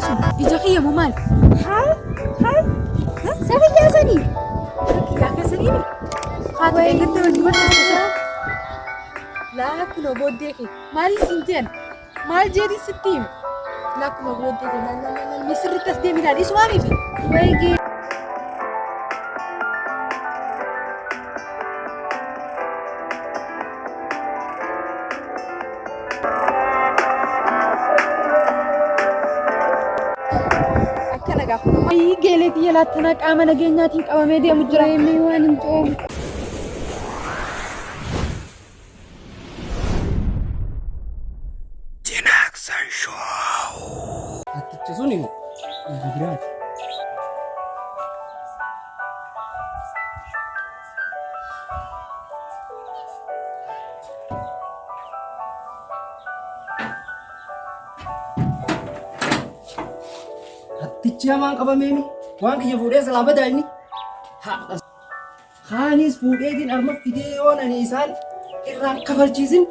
sun ija kiyya moo maali? Hai. Saya biasa nih. Kiyyaa keessanii haati eegattee wajji barsiisaa laakkuma booddee kee maaliif siin jeen maal jedhi sitti hime laakkuma booddee kee maal misirritti as deemi daadhii sumaamiif Wayge. akkana gaafa ayii geeleetii yalaattanaa qaama nageenyaatiin qabamee deemu jira Ini waan hin ta'u. Hattichi suni biraati. Hattichi hamaan qabameemi waan kiyya fuudhee salaabadaa inni. Kaanis fuudheetiin arma fidee yoon ani isaan irraan kafalchiisin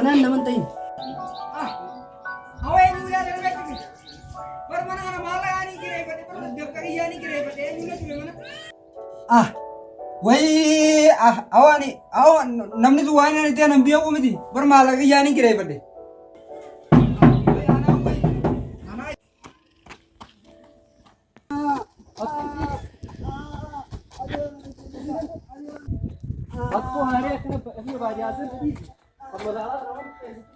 anaan naman ta'in. Awan namni tu waan ani ta'an biya ko miti bar malaga yaani kireeffadhe. Hattu haaree akkana fi baadiyaasan sadii kan magaalaa namoonni keessatti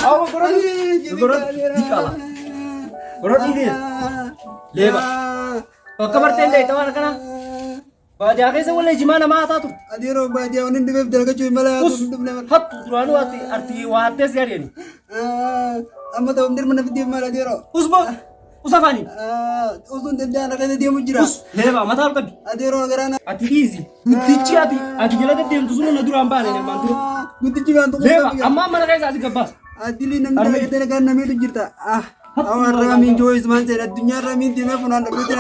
awo gorodi dikala gorodi dia leba bakka barteen dee tawaan kana baadiyaa keessa wala jimaa namaa taatu Adiro baadiyaa waan inni beef dalga cuy mala hattu duraanu arti waattes yaadeni amma ta'u ndir mana fidee mala adiro usba usafani usun dandana kana deemu jira leba mataa qabi adiro garana ati easy guddichi ati jala deemtu sun na duraan baane ne mantu guddichi waan tokko leba amma mana keessa asi gabbaas adili namni dalga kan namiitu jirta awan ramin joyce man se addunyaa ramin dime funan dhabuuti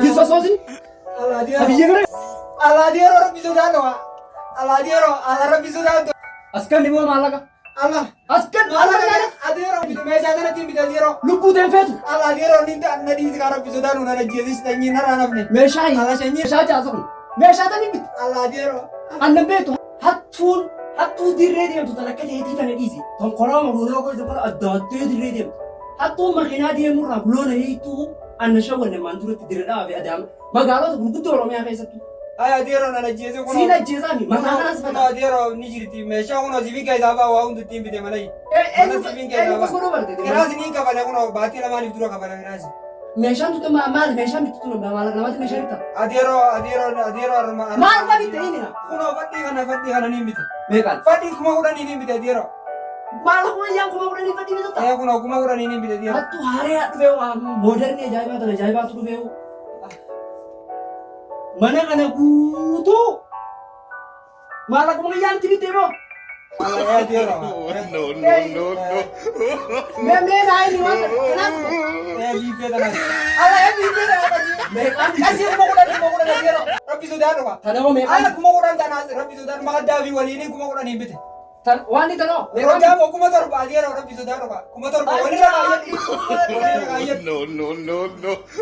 bisa sosin abiyya gara Aladiro rabbi sudano Aladiro ala rabbi sudano askan dibo malaga Allah askan malaga adiro bidu mesa dana tim bidadiro lubbu den fetu Aladiro ninda nadi sekarang rabbi sudano nana jezis tanyi naranafne meeshaa ala shanyi meeshaa jaasaqu meeshaa tani bit Aladiro annan beetu hattuu dirree deemtu tan akka teetii tana dhiisi ton koraama huloo gosa bara addaattee dirree deemtu hattuu makiinaa deemurraa loona hiituu anna shawwanne maan duratti dirree dhaabe adaama magaalota gurguddoo oromiyaa keessattu ay adiro nana jezi kono siina jeesaami mataa kanas fata adiro ni jirti mesha kono sivika izaba wa undu tim bide malai eenyu kono barte kerasi ni kabale kono baati la mani fituro kabale kerasi meeshaan tuta maal meeshaan bitti tunu namatti meeshaa bitta adiro arma maal fa bitte inni kono fadhi kana ni bide meeqaan fadhi kuma kuda ni bide adiro maal kuma yaan kuma kudhanii fadhi bitta kono kuma kuda ni bide adiro hattu haaree dhufee mooderni ajaa'ibaatu dhufee mana kana guutuu maal akkuma yaan tibite moo adiro mee naayini waan kanaaf bife dana ala bife meeqaan kasi kuma kuda adiro rabbi sudano wa tanoo meeqaan ala kuma kuda dana rabbi sudano makadavi walini kuma kuda ni bide waan ni tanoo meeqaan kuma torba adiro rabbi sudano wa kuma torba wali ra ayat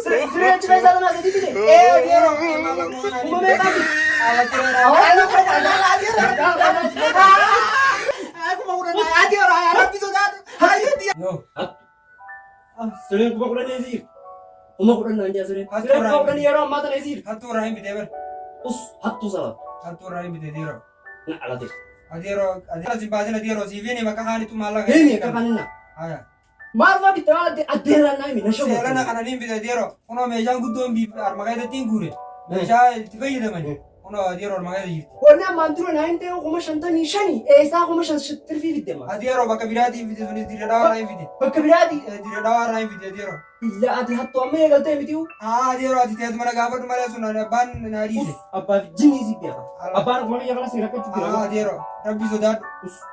siree achi keessaa tanaa sadi bite adiro kuma meeqaan ala siree awwaala Yo, sireen kuma kudhanii isiir kuma kudhannaan jaa sireen sireen kuma kudhanii yeroo ammaa tana isiir hatu rahim bide ber. hattuu sabab Hatu rahim bide diro. na alate Adiro simbasina diro sivini makahani tu malaga. hemi kafanina Aya. maal faa bitta waan addeeraan naa himi na Sela na shawwa kana nim bide diro. Uno mejan gudom bi armagai da tingure. Meja tifai da mani. Uno diro armagai da yiti. wanni ammaan dura naa hin ta'e kuma shantamii shani eessaa kuma shantirfii fiddema Adiro baka birati bide suni dire dawa rahim bide. bakka biraati Dire dawa rahim bide diro. illa ati hattu amma eegaltee mitiyu Diro ati teet mana gafatu mala suna ban na dise. abbaaf jinii si beeka abbaan akkuma biyya kana seera akkachuu jira Diro rabbi sodad.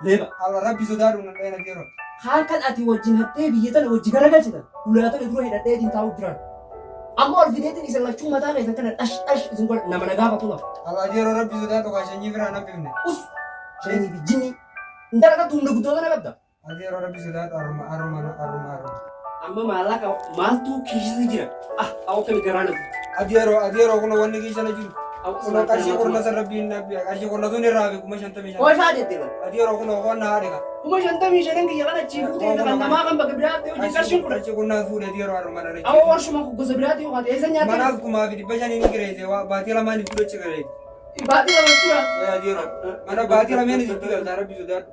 leeba Allah rabbi sodad una na diro. haan kan ati wajjin hattee biyya tana wajji garagalchitan ulaa tana dura hidhadheetiin taa'u jiran Amma ol fideetiin isa lachuu mataa keessan kana dhash isin godha nama nagaa fatu lafa. Ala yeroo rabbi sodaatu kan shanyii biraan hambifne. Us shanii fi jinni ndara humna guddoo kana qabda. Ala yeroo rabbi sodaatu arruma. Amma maallaqa maaltu kiisisa jira? Awwa kan garaana. Ati yeroo kuna wanni kiisana jiru. Kuna qarshii qonna san rabbiin nabbiya qarshii qonna tun irraa fi 55. Oy faadhe deema. Ati yeroo kuna qonna haadhe ka. 55 kiyya kana chiifuu ta'e kan namaa kan bakka biraatti hojii qarshiin kun. Qarshii qonnaa fuudhee ati yeroo arruma dha. Awwa warshuma gosa biraatti yoo qaate eessa nyaata? Manaaf kumaa fi 500 ni kireete baatii lamaan fuudhachi gareete. Baatii lama tura. Ati yeroo mana baatii lameen isitti galta rabbi sodaatu.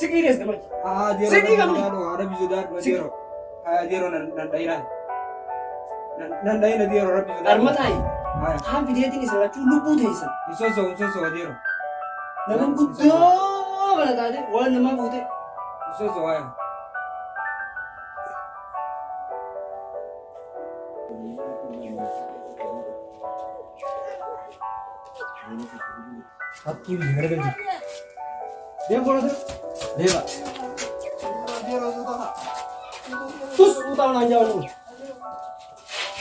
Sikiirees gamaj. Sikii gamaj. Rabbi sodaatu ati yeroo. Ati yeroo nan dhayinaan. Nan dhayina ati yeroo rabbi sodaatu. Dharmataayi. Haan fideetiin isa lachuu lubbuu teessan. Isosoo ati yeroo. Nama guddoo kana taate waan namaa fuute. Isosoo waaya. Hattuu biyya gara galti. Deem boona ture. Deema. Tus utaa naan jaalu.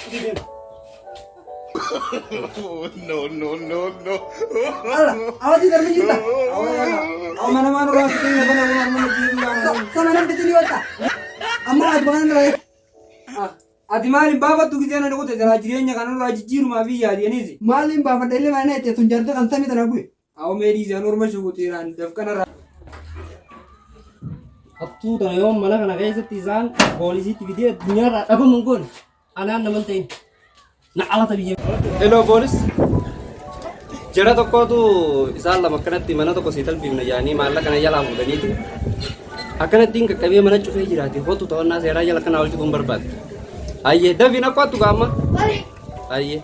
Iti deema. No. Ala, awati darbi jirta. Mana mana orang kita mana mana jiru Sama nam bitili wata. Amma ad bagan rai. ati maaliin baafatu giseen ani qote jira jireenya kan irraa jijjiirumaa fi yaadiyaniisi. Maaliin baafadha illee maana itti sun jarta kan samii tana bu'e. Awwa meedii orma shukuteeraan dafqana irraa. Hattuu tana yoo mana kana keessatti isaan poolisiitti fidee addunyaarraa dhabaman goone anaan naman ta'in na alata biyya. Hello poolis. Jara tokkotu isaan lama akkanatti mana tokko sii talbiifna jedhanii maallaqa kana jalaa fuudhaniiti. Akkanattiin qaqqabee mana cufee jiraate hootu ta'annaa seeraa jala kana oolchuun barbaade. Ayyee dafiin akkaattu gaamma. Ayyee.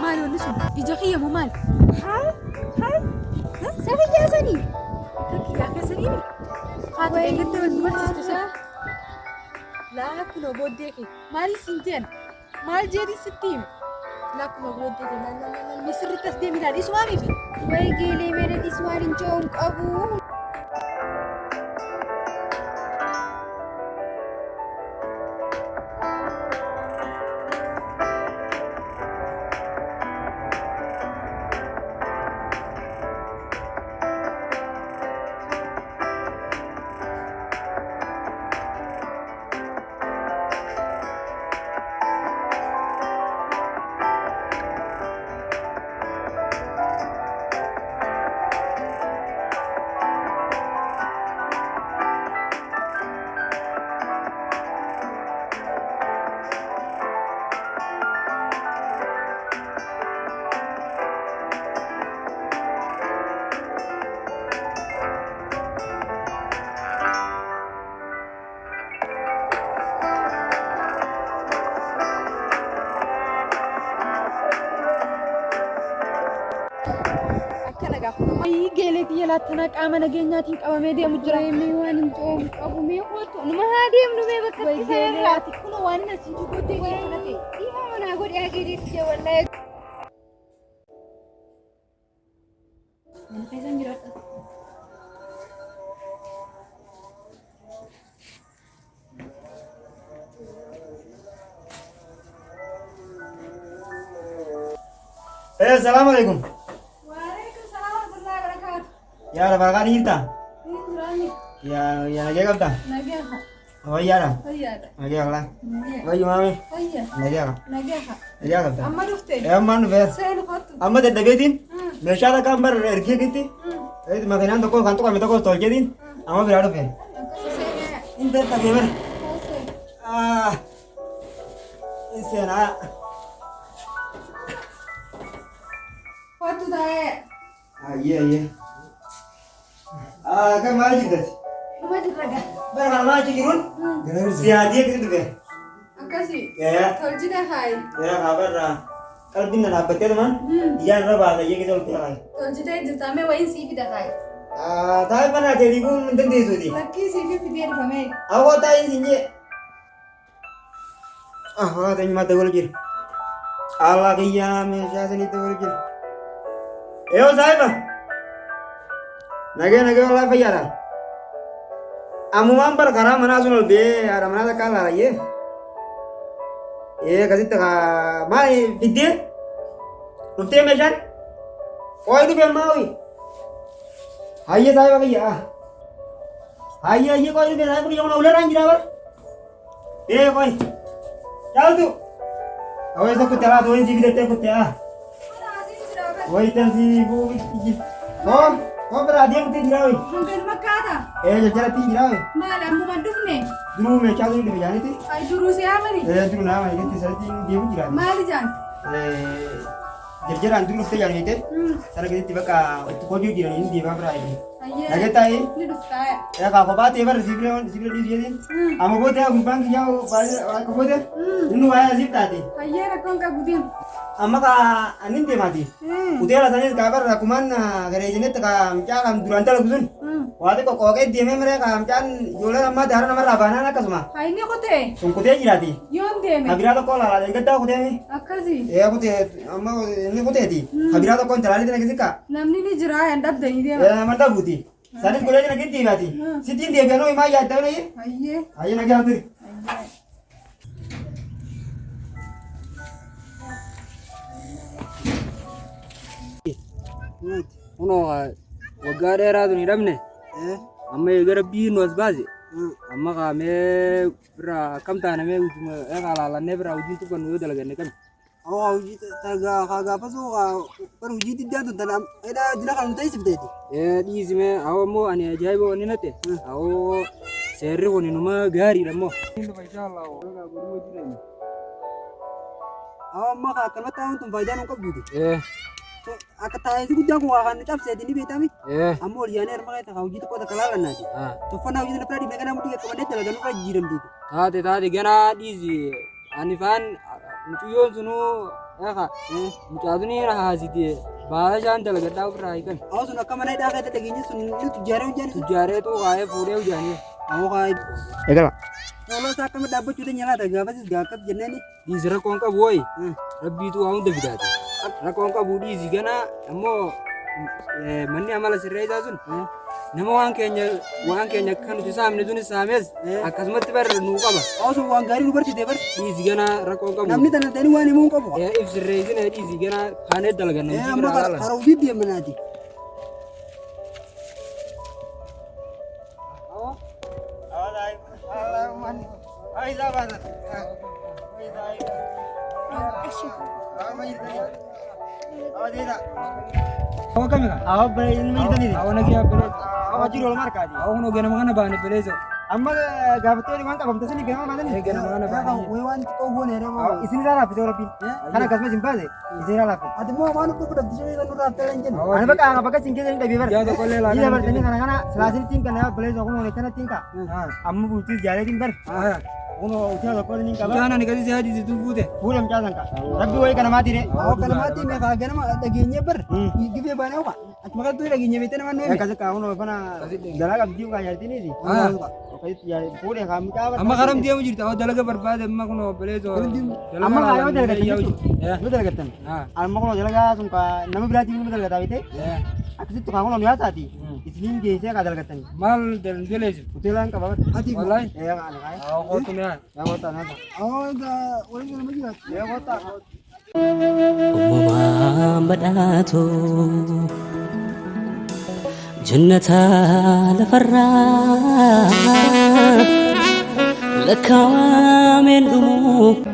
Maal wanni sun ija kiyya moo maal? Hai. Saya jasani. Kiyyaa keessanii mi? Haati eegattee wal barsiistu sana. Laakkunoo booddee kee maaliif siin jeen? Maal jeetii sitti himi? Laakkunoo booddee kee maal misirritti as deemidhaan isumaa miti? Way geelee meedan iswaan hin joon qabu. Akkana gaafa geeleetii jalaattana qaama nageenyaatiin qabamee deemu jira. Way waan hin joon qabu mee kootu numa haa deemnu mee bakka Way itti seerra. geeleeti kun waan asii booddee kee fudhate. Dhiimaa manaa godhee ageedeetti jee wallahi. Mana keessan jiraadha. Assalamualaikum. Waalaikumsalam warahmatullahi wabarakatuh. Ya ada bakan hirta. Ini jirani. Ya lagi apa? Nageha. Oh iya dah. Fayyada. Lagi apa? Iya. Lagi mami. Fayya. Lagi apa? Nageha. Lagi apa? Amma dhufte. Emang ves. Seen kottu. Amma daddabeetiin meeshaa gambar ergeetitti makinaan tokko kan tuqame tokko tolcheetiin amma biraa dhufe. Akkasii seenaa. Inte tabe bar. Koosee. Seenaa. Kottu taa'ee. Iya. Kan maal jirtati? Dhuma jirraga. Bara kana maal jiruun? Siyaadii eegsitu dhufe. Akkasii. Ya. Tolchina haayi. Ya kabarra. qalbiin na dhaabbattee tuman iyaan irra baasayee keessa oltee haala. Tolchitee jirta mee wayiin sii fida kaayi. Taa'ee mana adeemii kun hin dandeessuuti. Lakkii sii fi fidee dhufamee. Awwaa taa'ee siin jee. Waa teenyumaa ta'e wal jira. Allah kiyyaa meeshaa saniitti wal jira. Eeyoo saahiba. Nagee walaa fayyaadha. Ammumaan bara karaa manaa sun ol bee haadha manaa takkaan laalayyee. Akkasitti maal fiddee? Dhuftee meeshaan? Ooyi dhufee ammaa ooyi. Hayyee saahiba kiyya. Hayyee qoyi dhufee saahiba kiyya kun ularaan jiraa bara. Qoyi. Caaltu. Awwaasa kutte alaa tooyin sii fidattee kutte Woy tansi buuki. Kau berada yang tinggi rawi. Mungkin makata. Jalan tinggi rawi. Malam bukan dufne. Dulu macam tu di jalan itu. Ay duru siapa nih? Dulu nama ini tu saya tinggi dia pun jalan. Mali jan. Jalan dulu tu jalan itu. Sana kita tiba ke kau juga jalan ini dia berapa ini. Ayah. Lagi tahu? Ini dufta ya. Ya kalau bawa tiba sibel di sini. Amo bote aku bang jauh aku bote. Ini wajah sib tadi. Ayah rakon kabudin. Amma ka anin dia mati. Udah rasanya kabar aku mana gereja ini tekan macam durante lagu sun. Waktu kok kayak dia mereka macam jualan nama darah nama rabana nak semua. Ay ini aku teh. Sungguh dia jirati. Yon deh me. Habira to kola lah, enggak tahu dia ni. Akasi. Aku teh, amma ini aku teh di. Habira to kon terlalu dia kisah. Namni ni jera hendap deh dia. Mantap buti. Saat itu kuliah nak kita mati. Sitin dia biar no imai ya tahu ni. Ayah. Ayah nak kau tu. Ayah. Uno waggaa dheeraatu ni dhabne amma gara biinu as baase amma qaamee biraa akkam taane mee qalaalannee biraa hojii tuffannu yoo dalaganne kami. hojii gaafasuu bar hojii diddaatu tan edha jina kan nuti isifteeti. Dhiisime awwa immoo ani ajaa'iba wanni natte awwa seerri kun inuma gaariidha immoo. Amma akkanumatti haa'uun tun faayidaa nuun qabduuti. Akka taa'insi guddaan kun waa kan cabseeti ni beekami. Ammoo ol yaanee harma keessa hojii tokko takka laalannaati. Tuffannaa hojii sana biraa dhiibnee ganaa mudhii qaqqabannee dalaganuu irraa jijjiiramtiiti. Taate ganaa dhiisi ani faan mucayyoon sunuu mucaatuni haasiti baala isaan dalagadhaa ofirraa hiikan. Hawa sun akka mana hidhaa keessa dhageenye sun ni tujjaaree hojjaan. Tujjaareetu kaayee fuudhee hojjaanii. Ammoo kaayee. Egal. Waloo isaa akkamitti dhaabbachuu danyaa laata gaafasis gaakkas jenneeni. Dhiisi rakkoon qabu wayi rabbiitu waa hunda fidaati. Rakkoon qabu dhiisi ganaa ammoo manni amala sirree isaa sun nama waan keenya kan nuti saamne sunis saames akkasumatti bar nuu qaba. Hawa sun waan gaarii nu barsiisee bar. Dhiisi ganaa rakkoon qabu. Namni tana ta'anii waan himuu qabu. Ibsirree isin dhiisi ganaa kaanee dalaganna. Ammoo karaa hojii deemanaati. Awwa kami kan? Awak beri ini macam ni. Awwa lagi apa? Awak juru lemar kadi. Awwa nu gana mana bani belezo. Amma gaafate ni wanta bamta sini gana mana ni. Gana mana bani. Wai waan xiqqoo goone yeroo Isin dah rapi jauh rapi. Karena kasih simpel deh. Isin dah rapi. ati moo waan dhufuu fudhatu jedhee kan nurraa ta'an jenna. Ana bakka bakka singkir ni dah biar. Ya to kolle la. Iya bertani karena selasin tingkat ya boleh aku mau nekana tingkat. Amma butuh jari tingkat. Uno utia dokor ni kaba. Jana ni kasi siya di situ bute. Pulang jalan kak. Rabbi woi kana mati deh. Awwa kana maatii meeqa ganama dhageenye bar. Gibee baanee ofa. Ati maqaa tuuti dhageenye beekte nama nuyi. Kasih kau uno kana jalan abdi uka jari ini sih. Oke jari pulang kami kaba. Amma karam dia mujur tahu dalaga barbaade amma kuno belezo. Amma kaya udah dekat Ya. itu. Udah dekat kan. Amma kalau jalan kah sungka nama berarti ini betul kata itu. Aku situ kau kalau lihat tadi. Isnin dia saya kadal kata. Mal dan belezo. Utilan kah bapak. Ati Wallahi. Ya kan kaya. Awwa ko tunya. Ya kota nada. awwa wali kana majira. Ya kota. Uumamaan badhaatu jannata lafarraa lakkaawameen dhumu.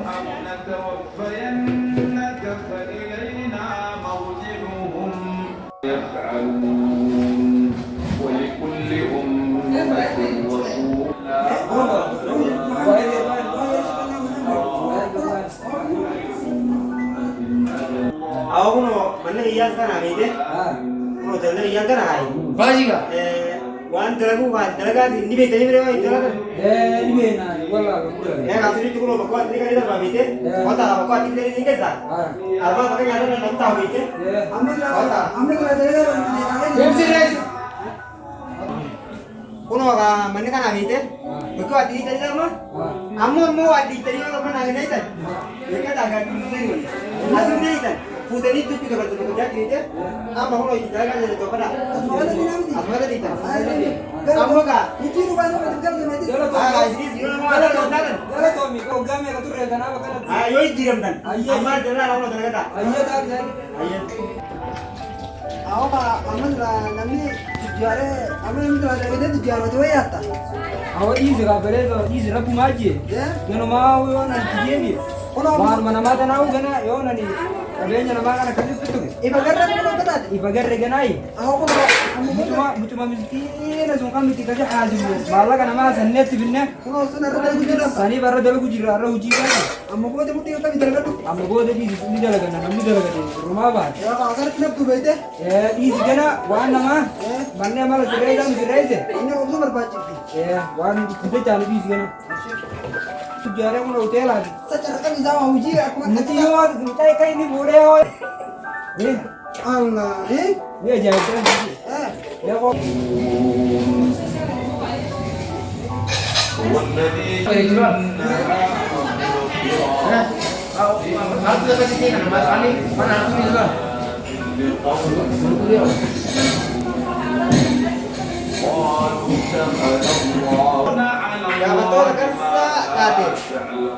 Aku no mana iya kan ada ide. No jalan iya kan ada. Baji ka? Wan dalagu ini bete ni berapa itu lah. Ni be na. Wala, wala. Ya kasih itu kalau bawa tadi kan itu bawa bete. Kota bawa tadi dari sini kan? Apa pakai nyala dan tahu bete? Ambil lah saya orang Belum sih res. Kuno ka mana kan abite? Bawa tadi tadi sama? Amor mau tadi tadi kalau mana lagi nih? Ya kan agak dulu nih. Langsung nih kan. Putih itu juga betul betul jadi itu. Apa kalau itu jalan jadi tu pada? Apa tadi itu? Kamu kah? Itu rupanya betul nanti. Ah, sini sini mau ada nonton. Dala to mi ko game ka tur ga na ba kana. Ayo diam dan. Amar jalan orang jalan kata. Ayya ta ga. Ayo. Aku pak aman lah nanti juara aman yang telah ada itu juara tu ya ta. Awa izi ga bere do izi rapu maji. Ya. Gano ma yo na tiyebi. Wan mana mata na ugana yo na ni. Kabenya na makana kaji pitu. Ibagarra ko kata. Ibagarre ganai. Aku ko Mutuma miskina sun kan miti kaja haji mo. Bala kana ma sannet binne. ko sunar da gujira. Sani barra dalu gujira ra huji kana. Amma ko da mutti ka bidar gadu. Amma go da izi ni dala kana namni dala kana. Ruma ba. Ya ka agar knap tu baite. Izi gana wan nama. Banne mala sirai dam sirai se. Ini aku berbaci. Wan kude jani izi gana. Tujare mo hotel a. Secara kan bisa mau uji aku Muti yo mutai kai ni bore ho. Allah, Dia jauh kan. Ya kok. Ya betul kan tadi.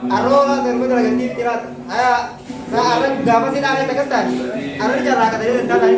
Arola terus lagi di tirat. Aya sa aran gama sih nang tegastan. Aran jalan kata dia tadi.